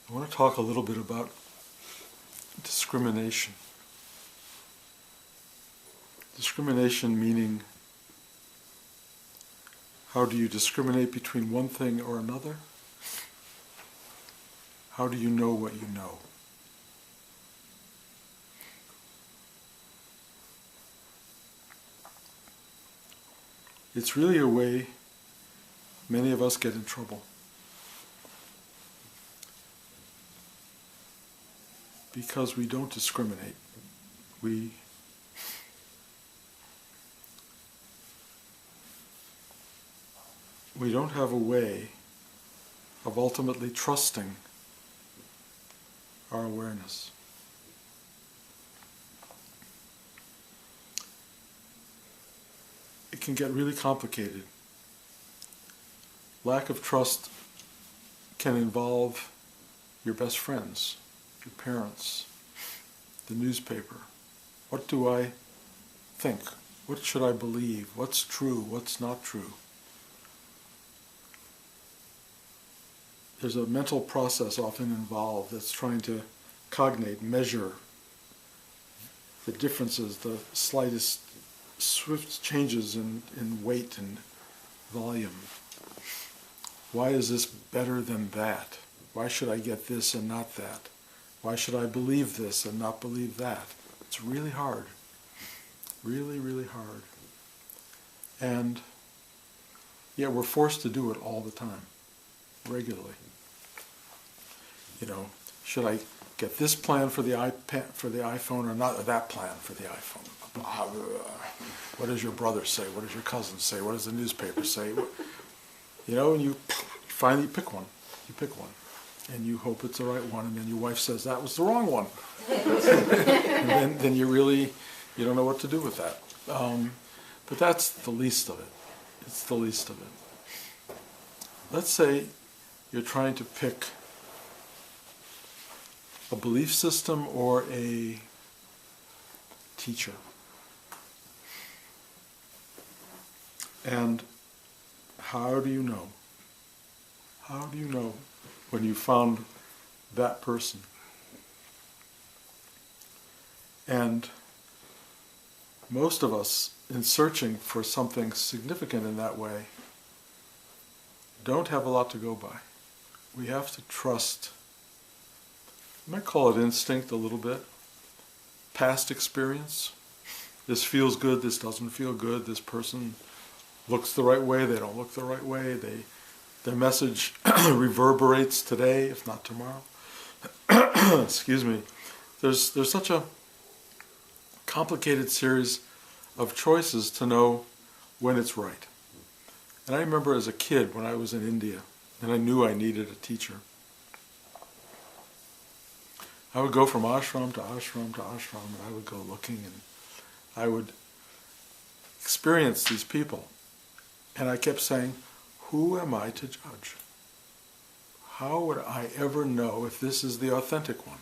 I want to talk a little bit about discrimination. Discrimination meaning, how do you discriminate between one thing or another? How do you know what you know? It's really a way many of us get in trouble. Because we don't discriminate. We don't have a way of ultimately trusting our awareness. It can get really complicated. Lack of trust can involve your best friends, your parents, the newspaper. What do I think? What should I believe? What's true? What's not true? There's a mental process often involved that's trying to cognate, measure the differences, the slightest swift changes in weight and volume. Why is this better than that? Why should I get this and not that? Why should I believe this and not believe that? It's really hard. Really, really hard. And yet we're forced to do it all the time, regularly. You know, should I get this plan for the iPad, for the iPhone, or not that plan for the iPhone? What does your brother say? What does your cousin say? What does the newspaper say? You know, and you finally pick one. You pick one. And you hope it's the right one, and then your wife says, that was the wrong one. And then you don't know what to do with that. But that's the least of it. It's the least of it. Let's say you're trying to pick a belief system or a teacher. And how do you know? How do you know when you found that person? And most of us, in searching for something significant in that way, don't have a lot to go by. We have to trust. You might call it instinct a little bit. Past experience. This feels good, this doesn't feel good, this person looks the right way, they don't look the right way, their message reverberates today, if not tomorrow. Excuse me. There's such a complicated series of choices to know when it's right. And I remember as a kid when I was in India, and I knew I needed a teacher. I would go from ashram to ashram to ashram, and I would go looking, and I would experience these people. And I kept saying, who am I to judge? How would I ever know if this is the authentic one?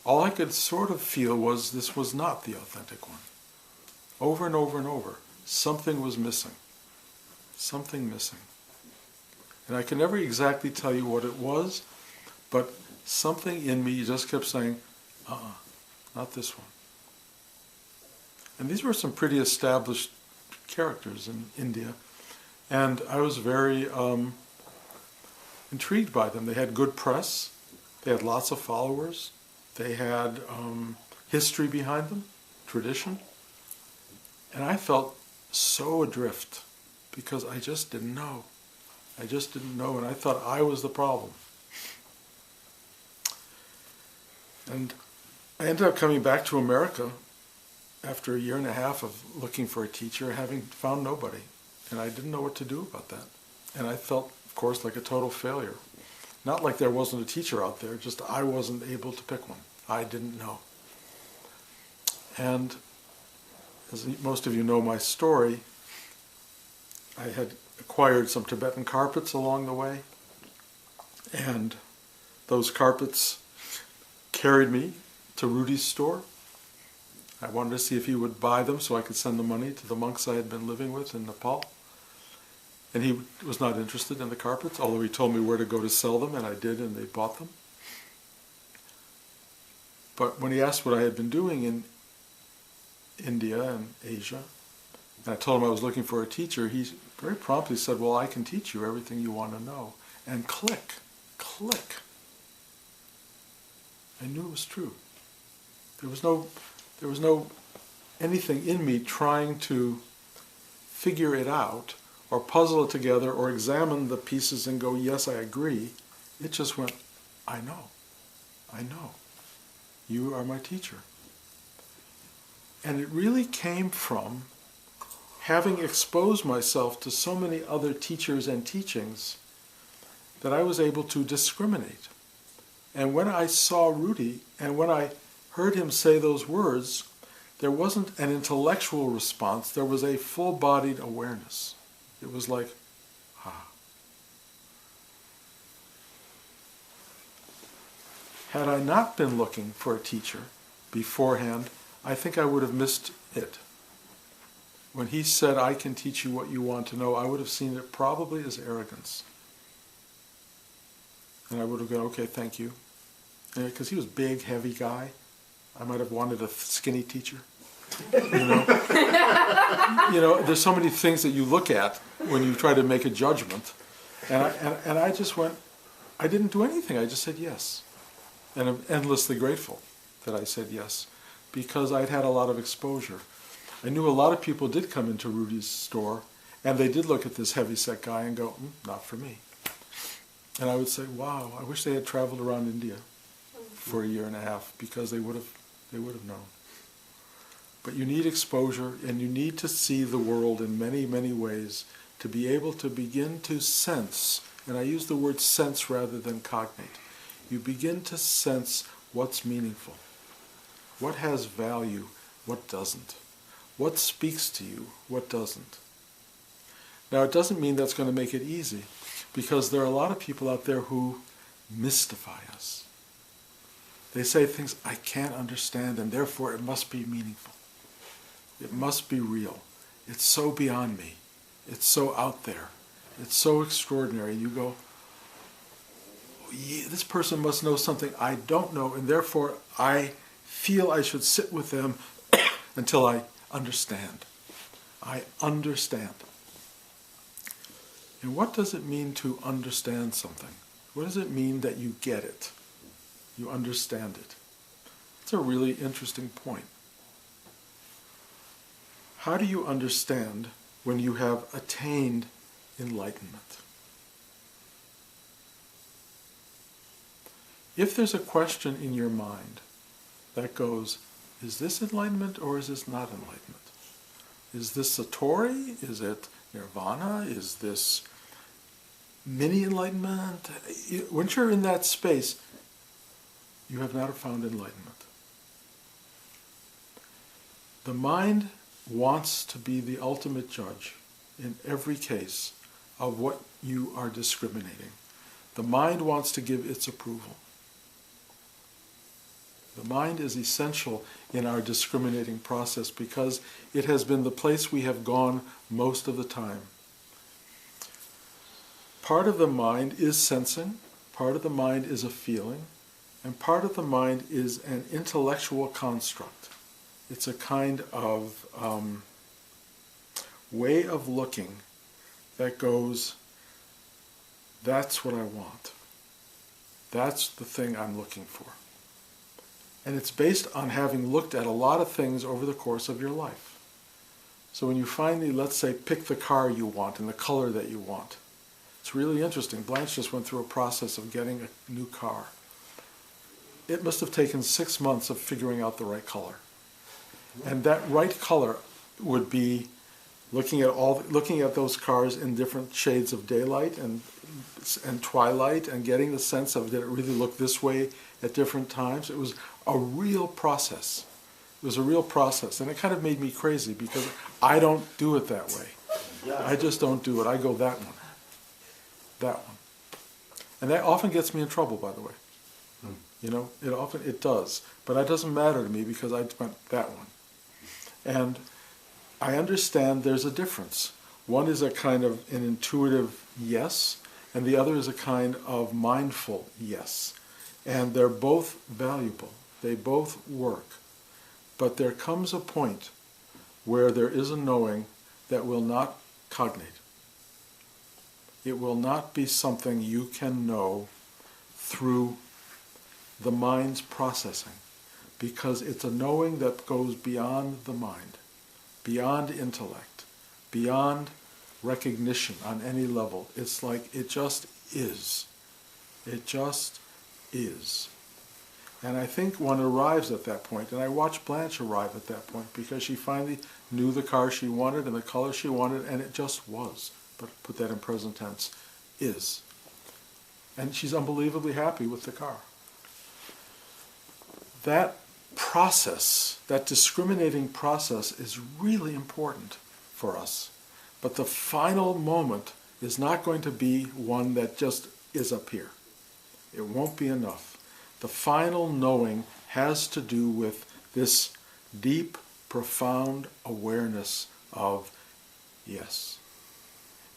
All I could sort of feel was this was not the authentic one. Over and over and over, something was missing. Something missing. And I can never exactly tell you what it was, but something in me just kept saying, not this one. And these were some pretty established characters in India, and I was very intrigued by them. They had good press, they had lots of followers, they had history behind them, tradition, and I felt so adrift because I just didn't know. I just didn't know, and I thought I was the problem. And I ended up coming back to America after a year and a half of looking for a teacher, having found nobody. And I didn't know what to do about that. And I felt, of course, like a total failure. Not like there wasn't a teacher out there, just I wasn't able to pick one. I didn't know. And as most of you know my story, I had acquired some Tibetan carpets along the way, and those carpets carried me to Rudy's store. I wanted to see if he would buy them so I could send the money to the monks I had been living with in Nepal. And he was not interested in the carpets, although he told me where to go to sell them, and I did, and they bought them. But when he asked what I had been doing in India and Asia, and I told him I was looking for a teacher, he very promptly said, well, I can teach you everything you want to know. And click. I knew it was true. There was no anything in me trying to figure it out or puzzle it together or examine the pieces and go, yes, I agree. It just went, I know. You are my teacher. And it really came from having exposed myself to so many other teachers and teachings that I was able to discriminate. And when I saw Rudy, and when I heard him say those words, there wasn't an intellectual response, there was a full-bodied awareness. It was like, ah. Had I not been looking for a teacher beforehand, I think I would have missed it. When he said, I can teach you what you want to know, I would have seen it probably as arrogance. And I would have gone, okay, thank you. Because he was a big, heavy guy. I might have wanted a skinny teacher. You know, there's so many things that you look at when you try to make a judgment. And I just went, I didn't do anything. I just said yes. And I'm endlessly grateful that I said yes, because I'd had a lot of exposure. I knew a lot of people did come into Rudy's store, and they did look at this heavy-set guy and go, not for me. And I would say, wow, I wish they had traveled around India for a year and a half, because they would have known. But you need exposure, and you need to see the world in many, many ways to be able to begin to sense, and I use the word sense rather than cognate. You begin to sense what's meaningful, what has value, what doesn't, what speaks to you, what doesn't. Now, it doesn't mean that's going to make it easy, because there are a lot of people out there who mystify us. They say things I can't understand, and therefore it must be meaningful. It must be real. It's so beyond me. It's so out there. It's so extraordinary. You go, yeah, this person must know something I don't know, and therefore I feel I should sit with them until I understand. I understand. And what does it mean to understand something? What does it mean that you get it? You understand it? It's a really interesting point. How do you understand when you have attained enlightenment? If there's a question in your mind that goes, is this enlightenment or is this not enlightenment? Is this Satori? Is it Nirvana? Is this mini enlightenment? Once you're in that space, you have not found enlightenment. The mind wants to be the ultimate judge in every case of what you are discriminating. The mind wants to give its approval. The mind is essential in our discriminating process because it has been the place we have gone most of the time. Part of the mind is sensing, part of the mind is a feeling, and part of the mind is an intellectual construct. It's a kind of way of looking that goes, that's what I want. That's the thing I'm looking for. And it's based on having looked at a lot of things over the course of your life. So when you finally, let's say, pick the car you want and the color that you want, it's really interesting. Blanche just went through a process of getting a new car. It must have taken 6 months of figuring out the right color. And that right color would be looking at those cars in different shades of daylight and twilight, and getting the sense of, did it really look this way at different times? It was a real process. It was a real process, and it kind of made me crazy because I don't do it that way. I just don't do it. I go that one. That one. And that often gets me in trouble, by the way. You know, it does. But that doesn't matter to me because I went that one. And I understand there's a difference. One is a kind of an intuitive yes, and the other is a kind of mindful yes. And they're both valuable. They both work. But there comes a point where there is a knowing that will not cognate. It will not be something you can know through the mind's processing, because it's a knowing that goes beyond the mind, beyond intellect, beyond recognition on any level. It's like it just is. It just is. And I think one arrives at that point, and I watched Blanche arrive at that point, because she finally knew the car she wanted and the color she wanted, and it just was. But put that in present tense, is. And she's unbelievably happy with the car. That process, that discriminating process, is really important for us. But the final moment is not going to be one that just is up here. It won't be enough. The final knowing has to do with this deep, profound awareness of yes.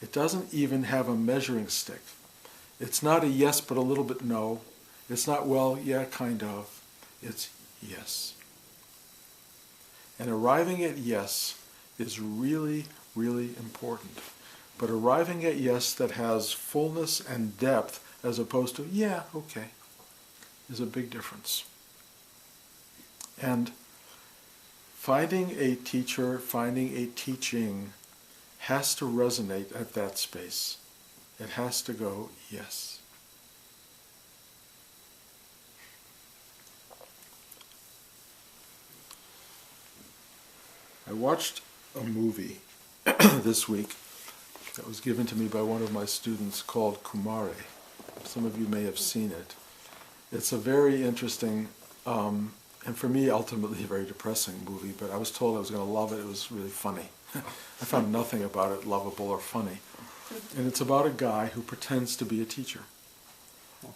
It doesn't even have a measuring stick. It's not a yes but a little bit no. It's not well, yeah, kind of. It's yes. And arriving at yes is really, really important. But arriving at yes that has fullness and depth as opposed to, yeah, okay, is a big difference. And finding a teacher, finding a teaching has to resonate at that space. It has to go, yes. I watched a movie this week that was given to me by one of my students called Kumare. Some of you may have seen it. It's a very interesting, and for me ultimately a very depressing movie, but I was told I was going to love it. It was really funny. I found nothing about it lovable or funny. And it's about a guy who pretends to be a teacher.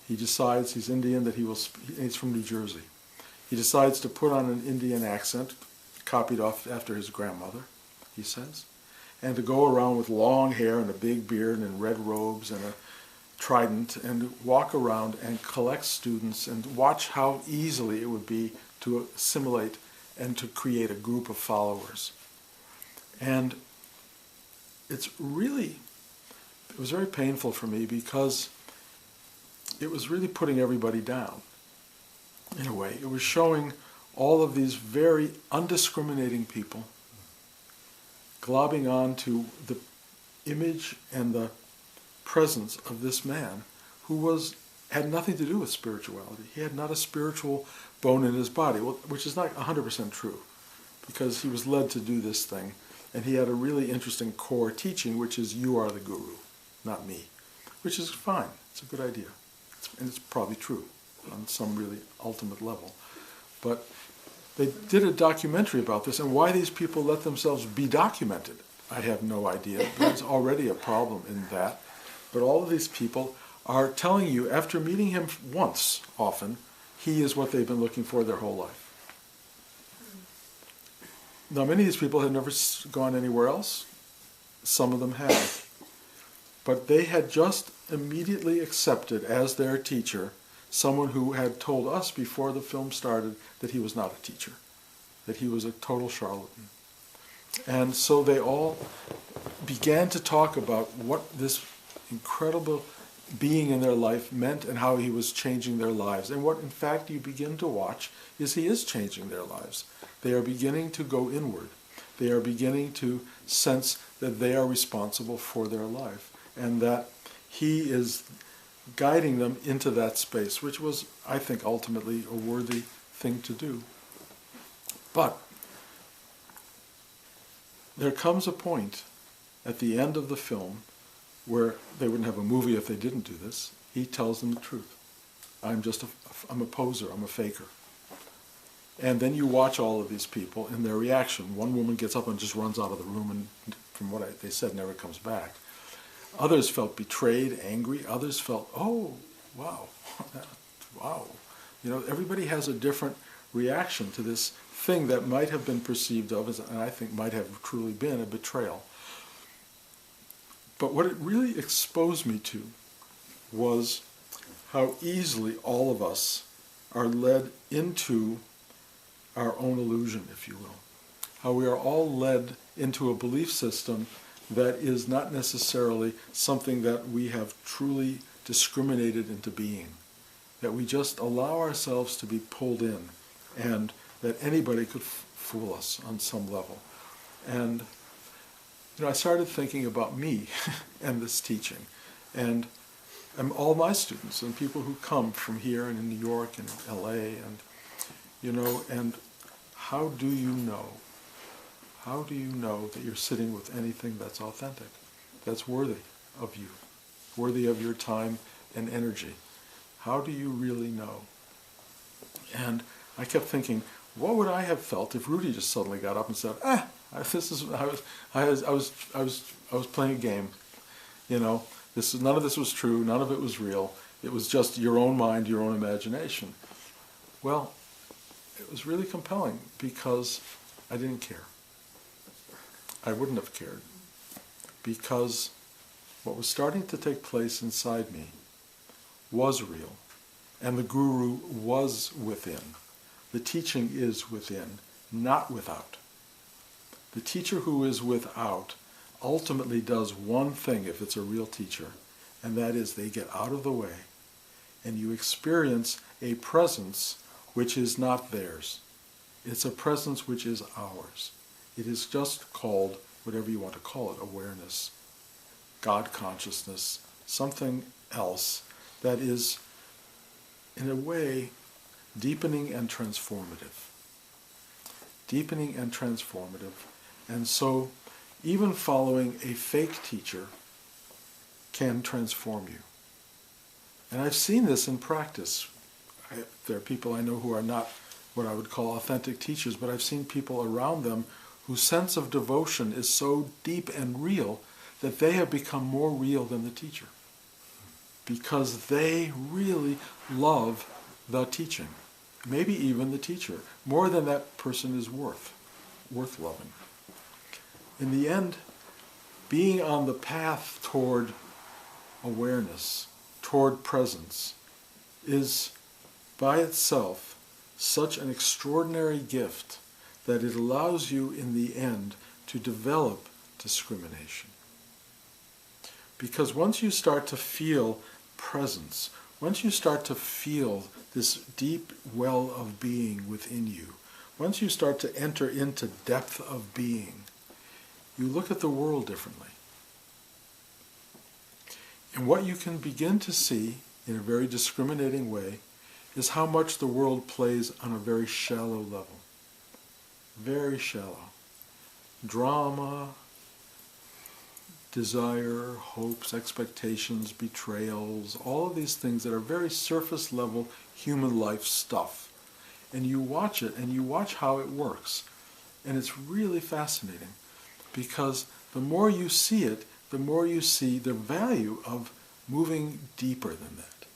He decides, he's Indian, that he's from New Jersey. He decides to put on an Indian accent, copied off after his grandmother, he says, and to go around with long hair and a big beard and red robes and a trident and walk around and collect students and watch how easily it would be to assimilate and to create a group of followers. And it was very painful for me because it was really putting everybody down in a way. It was showing all of these very undiscriminating people globbing on to the image and the presence of this man who had nothing to do with spirituality. He had not a spiritual bone in his body, which is not 100% true, because he was led to do this thing. And he had a really interesting core teaching, which is, you are the guru, not me, which is fine. It's a good idea. And it's probably true on some really ultimate level. But they did a documentary about this, and why these people let themselves be documented, I have no idea. There's already a problem in that. But all of these people are telling you, after meeting him once, often, he is what they've been looking for their whole life. Now, many of these people had never gone anywhere else. Some of them had. But they had just immediately accepted as their teacher someone who had told us before the film started that he was not a teacher, that he was a total charlatan. And so they all began to talk about what this incredible being in their life meant and how he was changing their lives. And what, in fact, you begin to watch is he is changing their lives. They are beginning to go inward. They are beginning to sense that they are responsible for their life and that he is guiding them into that space, which was, I think, ultimately a worthy thing to do. But there comes a point at the end of the film where they wouldn't have a movie if they didn't do this. He tells them the truth. I'm a poser, I'm a faker. And then you watch all of these people and their reaction. One woman gets up and just runs out of the room and, from what they said, never comes back. Others felt betrayed, angry. Others felt, oh, wow, wow. You know, everybody has a different reaction to this thing that might have been perceived of as, and I think might have truly been, a betrayal. But what it really exposed me to was how easily all of us are led into our own illusion, if you will. How we are all led into a belief system that is not necessarily something that we have truly discriminated into being. That we just allow ourselves to be pulled in, and that anybody could fool us on some level. And I started thinking about me and this teaching, and all my students and people who come from here and in New York and LA, and how do you know? How do you know that you're sitting with anything that's authentic, that's worthy of you, worthy of your time and energy? How do you really know? And I kept thinking, what would I have felt if Rudy just suddenly got up and said, I was playing a game. None of this was true, none of it was real. It was just your own mind, your own imagination. Well, it was really compelling because I didn't care. I wouldn't have cared, because what was starting to take place inside me was real, and the guru was within. The teaching is within, not without. The teacher who is without ultimately does one thing if it's a real teacher, and that is they get out of the way, and you experience a presence which is not theirs. It's a presence which is ours. It is just called, whatever you want to call it, awareness, God consciousness, something else that is, in a way, deepening and transformative. Deepening and transformative. And so, even following a fake teacher can transform you. And I've seen this in practice. There are people I know who are not what I would call authentic teachers, but I've seen people around them whose sense of devotion is so deep and real that they have become more real than the teacher, because they really love the teaching, maybe even the teacher, more than that person is worth loving. In the end, being on the path toward awareness, toward presence, is by itself such an extraordinary gift that it allows you in the end to develop discrimination. Because once you start to feel presence, once you start to feel this deep well of being within you, once you start to enter into depth of being, you look at the world differently. And what you can begin to see in a very discriminating way is how much the world plays on a very shallow level. Very shallow. Drama, desire, hopes, expectations, betrayals, all of these things that are very surface level human life stuff. And you watch it, and you watch how it works. And it's really fascinating, because the more you see it, the more you see the value of moving deeper than that,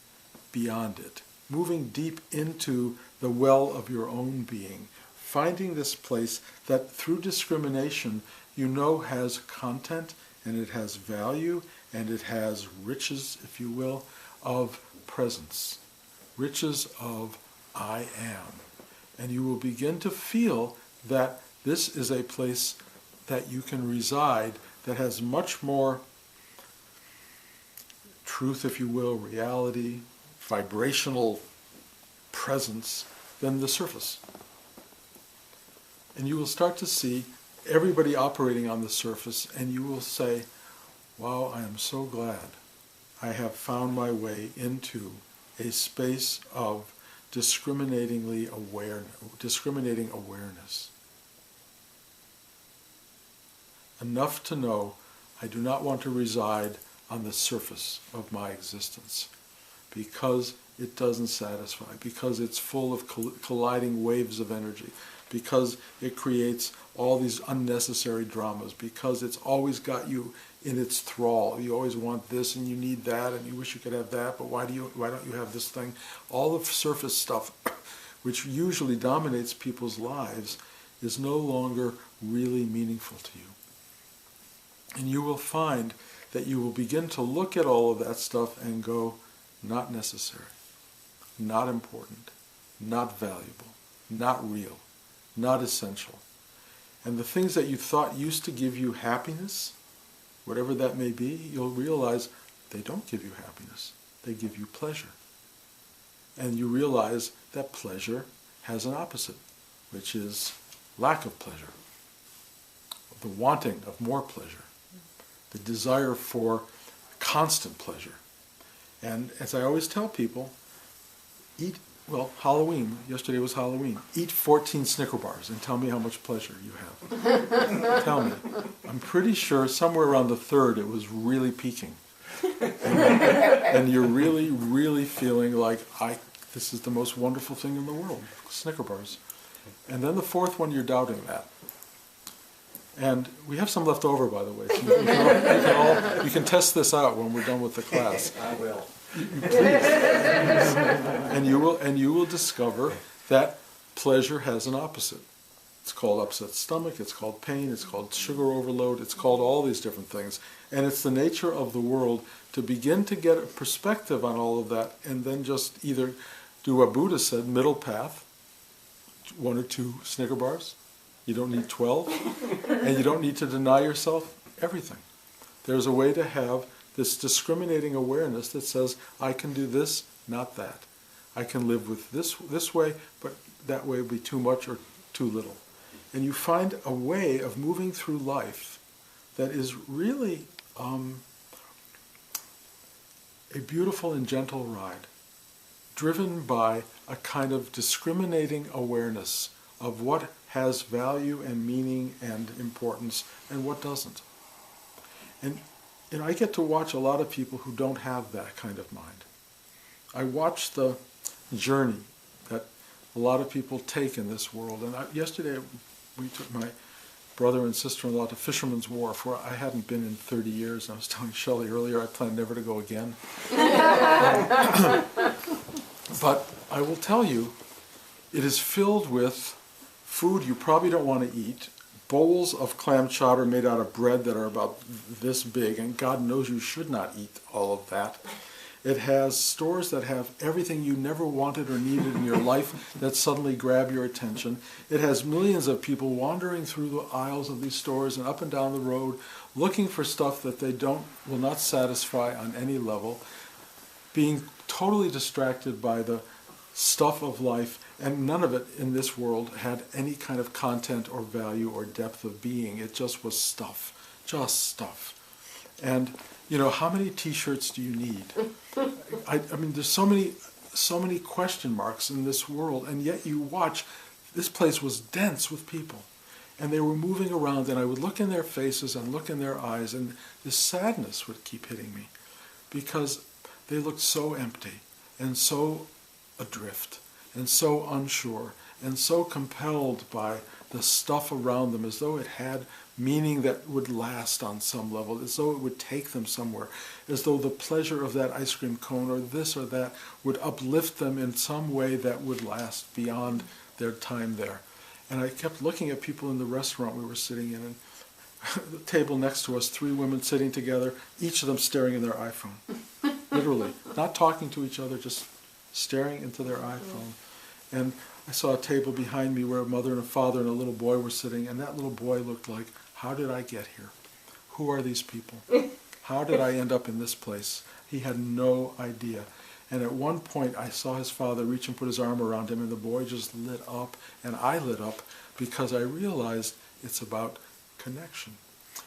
beyond it, moving deep into the well of your own being, finding this place that through discrimination has content, and it has value, and it has riches, if you will, of presence, riches of I am. And you will begin to feel that this is a place that you can reside that has much more truth, if you will, reality, vibrational presence than the surface. And you will start to see everybody operating on the surface, and you will say, wow, I am so glad I have found my way into a space of discriminating awareness. Enough to know I do not want to reside on the surface of my existence, because it doesn't satisfy, because it's full of colliding waves of energy, because it creates all these unnecessary dramas, because it's always got you in its thrall. You always want this and you need that and you wish you could have that, but why don't you have this thing? All the surface stuff, which usually dominates people's lives, is no longer really meaningful to you. And you will find that you will begin to look at all of that stuff and go, not necessary, not important, not valuable, not real, not essential. And the things that you thought used to give you happiness, whatever that may be, you'll realize they don't give you happiness. They give you pleasure. And you realize that pleasure has an opposite, which is lack of pleasure, the wanting of more pleasure, the desire for constant pleasure. And as I always tell people, Halloween, yesterday was Halloween, eat 14 Snicker bars and tell me how much pleasure you have. Tell me. I'm pretty sure somewhere around the third it was really peaking. And you're really, really feeling like, this is the most wonderful thing in the world, Snicker bars. And then the fourth one, you're doubting that. And we have some left over, by the way. So you can test this out when we're done with the class. I will. Please. And you will discover that pleasure has an opposite. It's called upset stomach, it's called pain, it's called sugar overload, it's called all these different things. And it's the nature of the world to begin to get a perspective on all of that and then just either do what Buddha said, middle path, 1 or 2 Snicker bars. You don't need 12, and you don't need to deny yourself everything. There's a way to have this discriminating awareness that says, I can do this, not that. I can live with this way, but that way would be too much or too little. And you find a way of moving through life that is really a beautiful and gentle ride, driven by a kind of discriminating awareness of what has value and meaning and importance and what doesn't. And I get to watch a lot of people who don't have that kind of mind. I watch the journey that a lot of people take in this world. And yesterday we took my brother and sister-in-law to Fisherman's Wharf, where I hadn't been in 30 years. And I was telling Shelley earlier I plan never to go again. But I will tell you, it is filled with food you probably don't want to eat, bowls of clam chowder made out of bread that are about this big, and God knows you should not eat all of that. It has stores that have everything you never wanted or needed in your life that suddenly grab your attention. It has millions of people wandering through the aisles of these stores and up and down the road looking for stuff that they will not satisfy on any level, being totally distracted by the stuff of life, and none of it in this world had any kind of content or value or depth of being. It just was stuff, just stuff. And how many T-shirts do you need? I mean, there's so many question marks in this world, and yet you watch. This place was dense with people, and they were moving around, and I would look in their faces and look in their eyes, and this sadness would keep hitting me, because they looked so empty and so adrift and so unsure and so compelled by the stuff around them, as though it had meaning that would last on some level, as though it would take them somewhere, as though the pleasure of that ice cream cone or this or that would uplift them in some way that would last beyond their time there. And I kept looking at people in the restaurant we were sitting in, and the table next to us, 3 women sitting together, each of them staring in their iPhone. Literally, not talking to each other, just staring into their iPhone. And I saw a table behind me where a mother and a father and a little boy were sitting, and that little boy looked like, how did I get here? Who are these people? How did I end up in this place? He had no idea. And at one point I saw his father reach and put his arm around him, and the boy just lit up, and I lit up, because I realized it's about connection.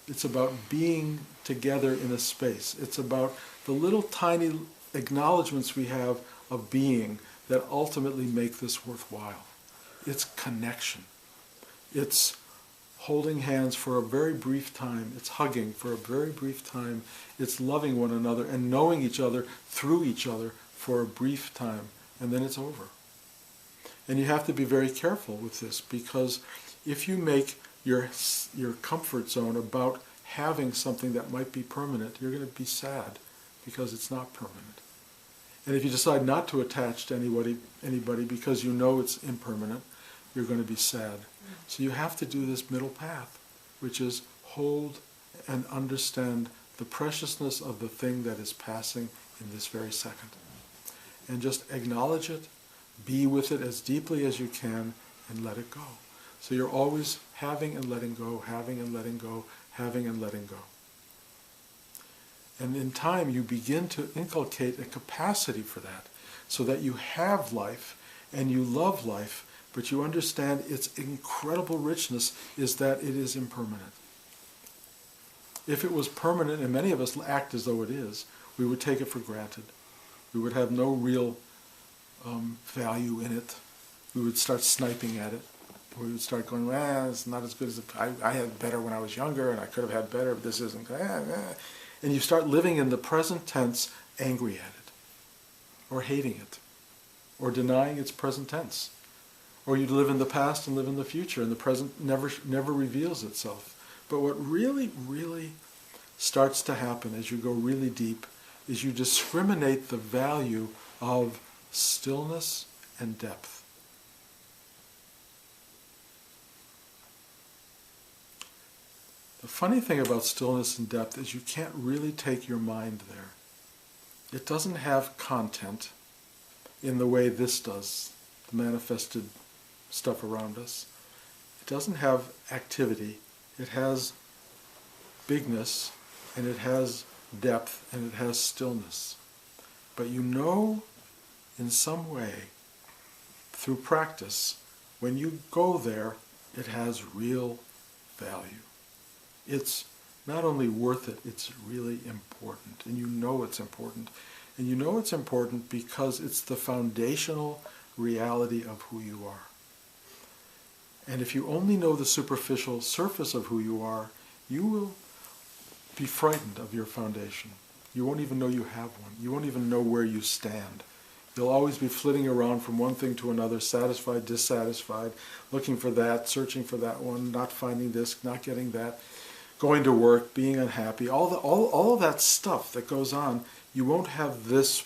It's about being together in a space. It's about the little tiny acknowledgments we have of being that ultimately make this worthwhile. It's connection. It's holding hands for a very brief time. It's hugging for a very brief time. It's loving one another and knowing each other through each other for a brief time, and then it's over. And you have to be very careful with this, because if you make your comfort zone about having something that might be permanent, you're going to be sad because it's not permanent. And if you decide not to attach to anybody because you know it's impermanent, you're going to be sad. So you have to do this middle path, which is hold and understand the preciousness of the thing that is passing in this very second. And just acknowledge it, be with it as deeply as you can, and let it go. So you're always having and letting go, having and letting go, having and letting go. And in time you begin to inculcate a capacity for that, so that you have life and you love life, but you understand its incredible richness is that it is impermanent. If it was permanent, and many of us act as though it is, we would take it for granted. We would have no real value in it. We would start sniping at it. We would start going, it's not as good as I had better when I was younger, and I could have had better, but this isn't. And you start living in the present tense, angry at it, or hating it, or denying its present tense. Or you live in the past and live in the future, and the present never reveals itself. But what really, really starts to happen as you go really deep is you discriminate the value of stillness and depth. The funny thing about stillness and depth is you can't really take your mind there. It doesn't have content in the way this does, the manifested stuff around us. It doesn't have activity. It has bigness, and it has depth, and it has stillness. But you know, in some way, through practice, when you go there, it has real value. It's not only worth it, it's really important. And you know it's important. And you know it's important because it's the foundational reality of who you are. And if you only know the superficial surface of who you are, you will be frightened of your foundation. You won't even know you have one. You won't even know where you stand. You'll always be flitting around from one thing to another, satisfied, dissatisfied, looking for that, searching for that one, not finding this, not getting that, going to work, being unhappy, all of that stuff that goes on. You won't have this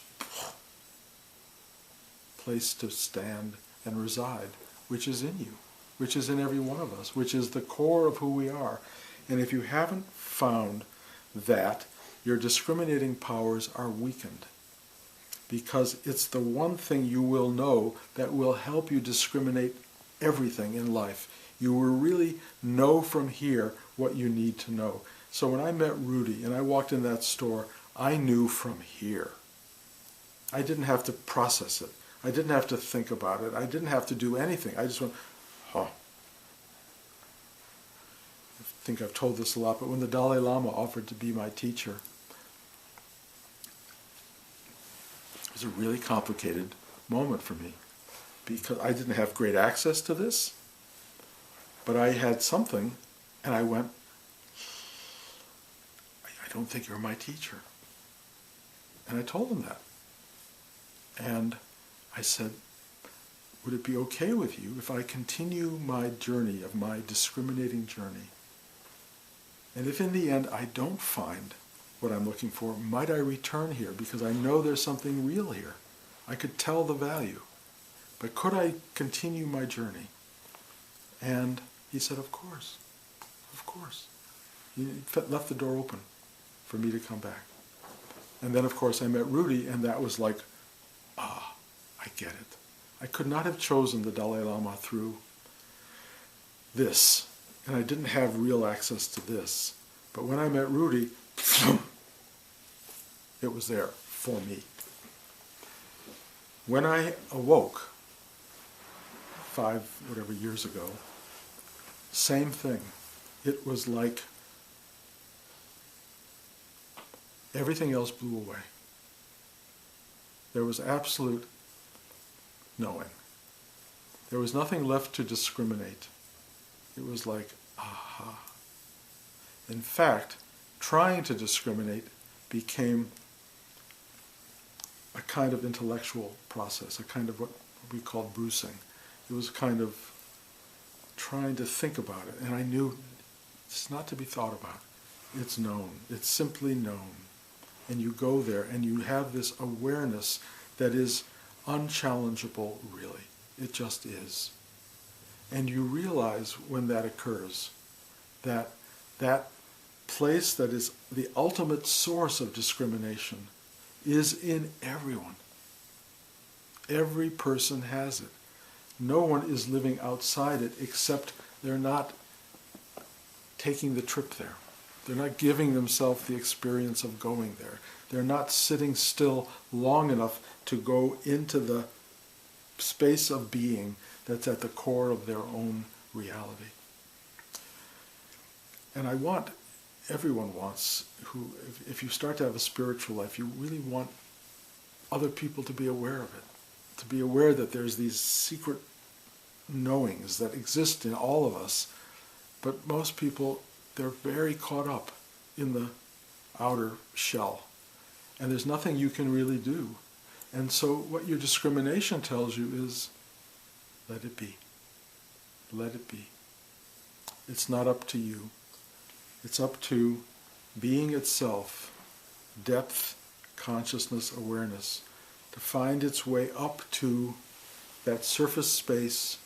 place to stand and reside, which is in you, which is in every one of us, which is the core of who we are. And if you haven't found that, your discriminating powers are weakened, because it's the one thing you will know that will help you discriminate everything in life. You will really know from here what you need to know. So when I met Rudy and I walked in that store, I knew from here. I didn't have to process it. I didn't have to think about it. I didn't have to do anything. I just went, I think I've told this a lot, but when the Dalai Lama offered to be my teacher, it was a really complicated moment for me, because I didn't have great access to this, but I had something, and I went, I don't think you're my teacher. And I told him that. And I said, would it be okay with you if I continue my journey, of my discriminating journey? And if in the end I don't find what I'm looking for, might I return here? Because I know there's something real here. I could tell the value. But could I continue my journey? And he said, of course. Of course. He left the door open for me to come back. And then, of course, I met Rudy, and that was like, I get it. I could not have chosen the Dalai Lama through this, and I didn't have real access to this. But when I met Rudy, it was there for me. When I awoke 5 whatever years ago, same thing. It was like everything else blew away. There was absolute knowing. There was nothing left to discriminate. It was like, aha. In fact, trying to discriminate became a kind of intellectual process, a kind of what we called bruising. It was kind of trying to think about it, and I knew it's not to be thought about. It's known. It's simply known. And you go there, and you have this awareness that is unchallengeable, really. It just is. And you realize when that occurs that that place that is the ultimate source of discrimination is in everyone. Every person has it. No one is living outside it, except they're not taking the trip there. They're not giving themselves the experience of going there. They're not sitting still long enough to go into the space of being that's at the core of their own reality. And everyone wants, if you start to have a spiritual life, you really want other people to be aware of it, to be aware that there's these secret knowings that exist in all of us, but most people, they're very caught up in the outer shell, and there's nothing you can really do. And so what your discrimination tells you is, let it be. Let it be. It's not up to you. It's up to being itself, depth, consciousness, awareness, to find its way up to that surface space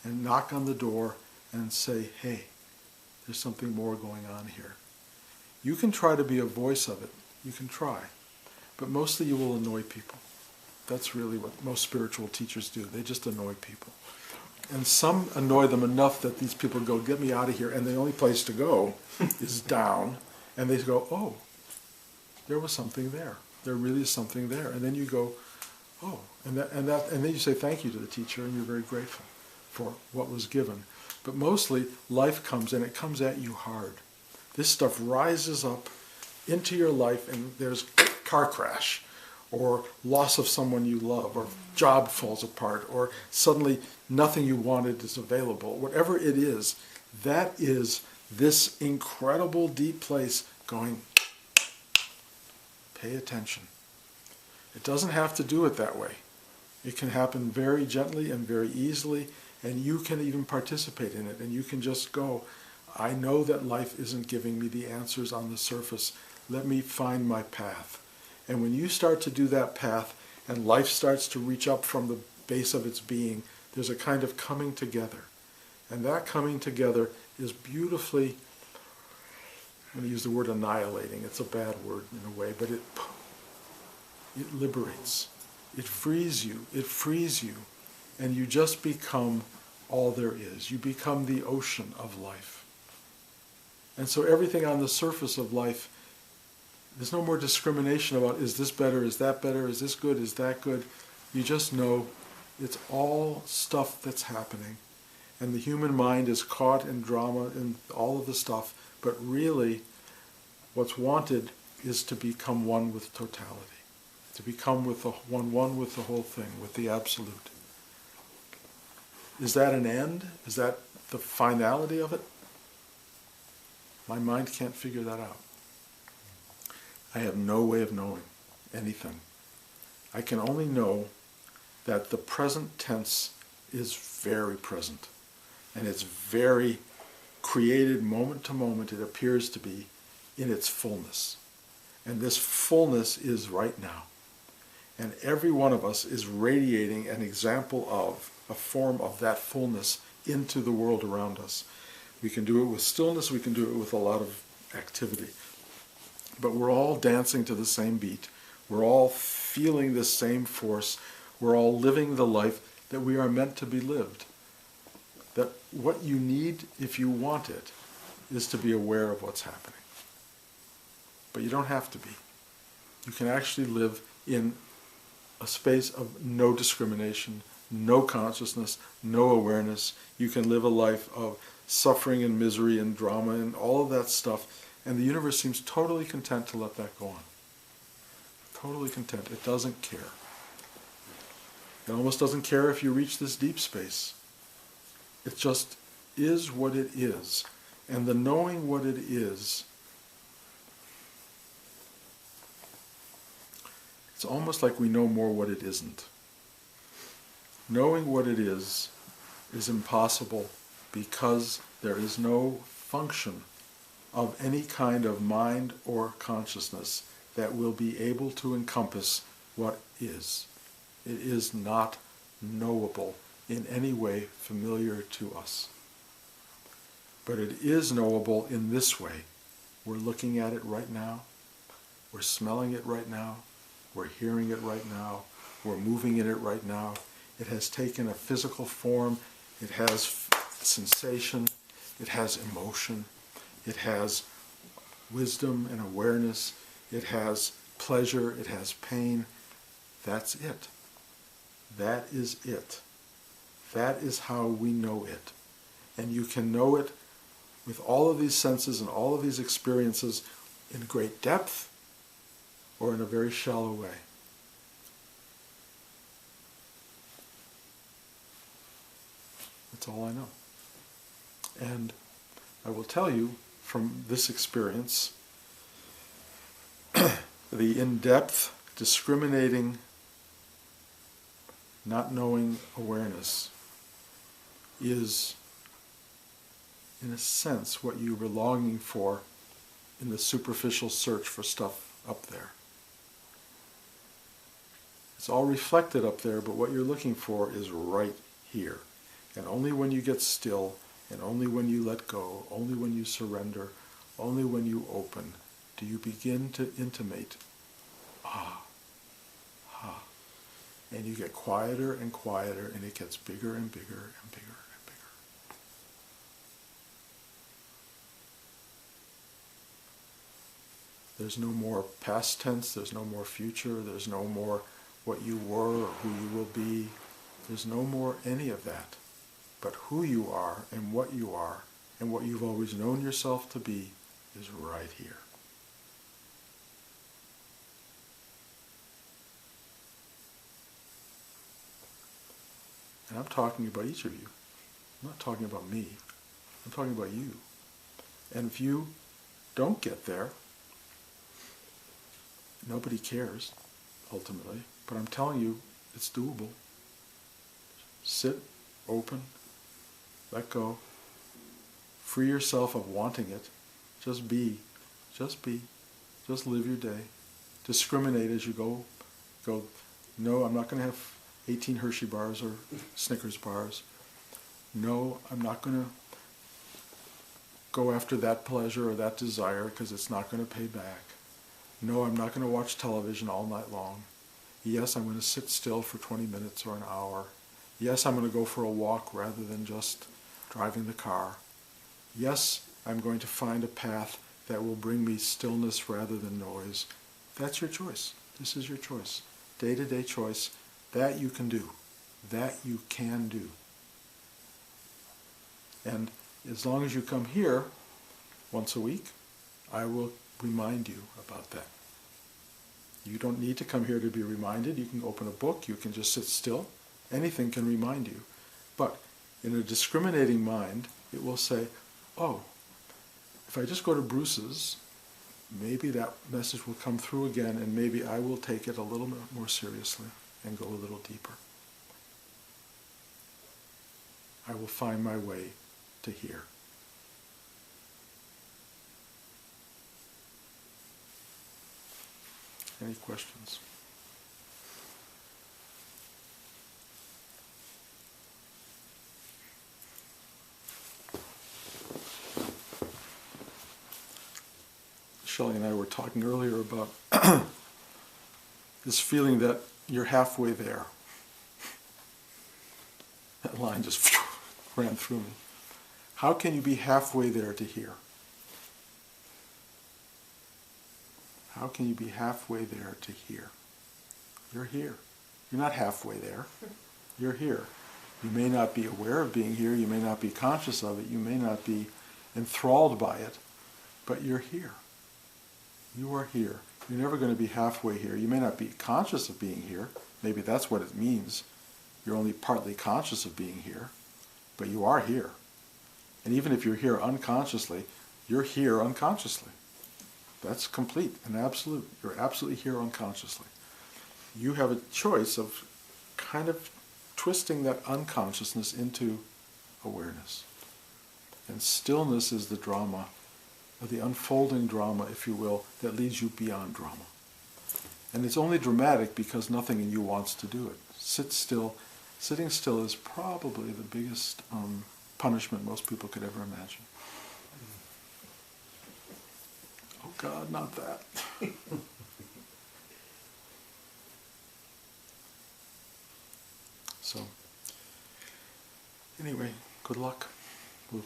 and knock on the door and say, hey, there's something more going on here. You can try to be a voice of it. You can try. But mostly you will annoy people. That's really what most spiritual teachers do. They just annoy people. And some annoy them enough that these people go, get me out of here, and the only place to go is down. And they go, oh, there was something there. There really is something there. And then you go, oh, and then you say thank you to the teacher, and you're very grateful for what was given. But mostly, life comes, and it comes at you hard. This stuff rises up into your life, and there's car crash, or loss of someone you love, or job falls apart, or suddenly nothing you wanted is available. Whatever it is, that is this incredible deep place going, pay attention. It doesn't have to do it that way. It can happen very gently and very easily, and you can even participate in it, and you can just go, I know that life isn't giving me the answers on the surface. Let me find my path. And when you start to do that path, and life starts to reach up from the base of its being, there's a kind of coming together. And that coming together is beautifully, I'm going to use the word annihilating. It's a bad word in a way, but it liberates. It frees you. It frees you. And you just become all there is. You become the ocean of life. And so everything on the surface of life, there's no more discrimination about is this better, is that better, is this good, is that good. You just know it's all stuff that's happening. And the human mind is caught in drama and all of the stuff, but really what's wanted is to become one with totality, to become with the one with the whole thing, with the absolute. Is that an end? Is that the finality of it? My mind can't figure that out. I have no way of knowing anything. I can only know that the present tense is very present. And it's very created moment to moment, it appears to be, in its fullness. And this fullness is right now. And every one of us is radiating an example of, a form of that fullness into the world around us. We can do it with stillness, we can do it with a lot of activity. But we're all dancing to the same beat. We're all feeling the same force. We're all living the life that we are meant to be lived. That what you need, if you want it, is to be aware of what's happening. But you don't have to be. You can actually live in a space of no discrimination, no consciousness, no awareness. You can live a life of suffering and misery and drama and all of that stuff. And the universe seems totally content to let that go on. Totally content. It doesn't care. It almost doesn't care if you reach this deep space. It just is what it is. And the knowing what it is, it's almost like we know more what it isn't. Knowing what it is impossible because there is no function of any kind of mind or consciousness that will be able to encompass what is. It is not knowable in any way familiar to us. But it is knowable in this way, We're looking at it right now. We're smelling it right now. We're hearing it right now. We're moving in it right now. It has taken a physical form. It has sensation. It has emotion. It has wisdom and awareness. It has pleasure. It has pain. That's it. That is it. That is how we know it. And you can know it with all of these senses and all of these experiences in great depth or in a very shallow way. That's all I know. And I will tell you from this experience, the in-depth, discriminating, not knowing awareness is, in a sense, what you were longing for in the superficial search for stuff up there. It's all reflected up there, but what you're looking for is right here. And only when you get still, and only when you let go, only when you surrender, only when you open, do you begin to intimate, and you get quieter and quieter, and it gets bigger and bigger and bigger and bigger. There's no more past tense, there's no more future, there's no more what you were or who you will be. There's no more any of that. But who you are and what you've always known yourself to be is right here. And I'm talking about each of you. I'm not talking about me. I'm talking about you. And if you don't get there, nobody cares, ultimately. But I'm telling you, it's doable. Sit, open, let go. Free yourself of wanting it. Just be. Just be. Just live your day. Discriminate as you go. No, I'm not going to have 18 Hershey bars or Snickers bars. No, I'm not going to go after that pleasure or that desire because it's not going to pay back. No, I'm not going to watch television all night long. Yes, I'm going to sit still for 20 minutes or an hour. Yes, I'm going to go for a walk rather than just driving the car. Yes, I'm going to find a path that will bring me stillness rather than noise. That's your choice. This is your choice. Day-to-day choice. That you can do. That you can do. And as long as you come here once a week, I will remind you about that. You don't need to come here to be reminded. You can open a book. You can just sit still. Anything can remind you. But in a discriminating mind, it will say, oh, if I just go to Bruce's, maybe that message will come through again, and maybe I will take it a little bit more seriously and go a little deeper. I will find my way to here. Any questions? Shelley and I were talking earlier about this feeling that you're halfway there. That line just ran through me. How can you be halfway there to here? How can you be halfway there to here? You're here. You're not halfway there. You're here. You may not be aware of being here. You may not be conscious of it. You may not be enthralled by it. But you're here. You are here. You're never going to be halfway here. You may not be conscious of being here. Maybe that's what it means. You're only partly conscious of being here. But you are here. And even if you're here unconsciously, you're here unconsciously. That's complete and absolute. You're absolutely here unconsciously. You have a choice of kind of twisting that unconsciousness into awareness. And stillness is the drama, or the unfolding drama, if you will, that leads you beyond drama. And it's only dramatic because nothing in you wants to do it. Sit still. Sitting still is probably the biggest punishment most people could ever imagine. God, not that. So, anyway, good luck. We'll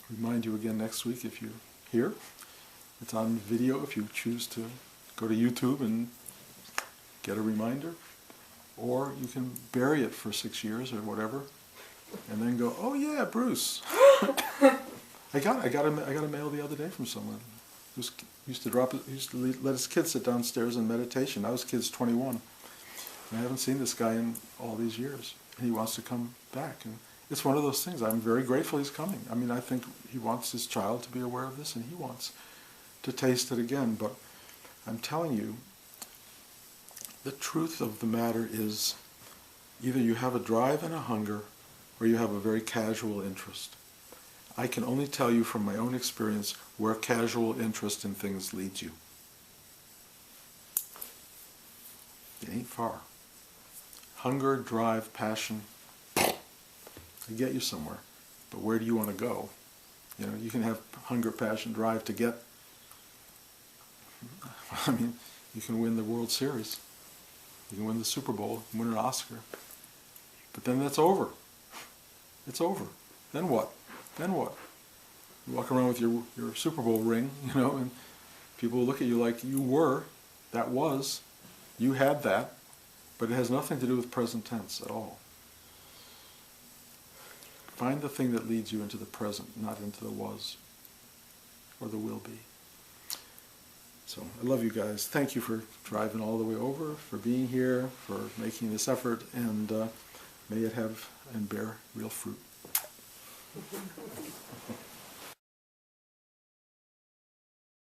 remind you again next week if you're here. It's on video if you choose to go to YouTube and get a reminder. Or you can bury it for 6 years or whatever, and then go, oh yeah, Bruce. I got a mail the other day from someone who used to let his kids sit downstairs in meditation. Now his kid's 21. And I haven't seen this guy in all these years. And he wants to come back. And it's one of those things. I'm very grateful he's coming. I mean, I think he wants his child to be aware of this, and he wants to taste it again. But I'm telling you, the truth of the matter is either you have a drive and a hunger, or you have a very casual interest. I can only tell you from my own experience where casual interest in things leads you. It ain't far. Hunger, drive, passion, they get you somewhere. But where do you want to go? You know, you can have hunger, passion, drive to get, I mean, you can win the World Series. You can win the Super Bowl, win an Oscar. But then that's over. It's over. Then what? Then what? You walk around with your Super Bowl ring, you know, and people will look at you like you were, that was, you had that, but it has nothing to do with present tense at all. Find the thing that leads you into the present, not into the was or the will be. So I love you guys. Thank you for driving all the way over, for being here, for making this effort, and may it have and bear real fruit.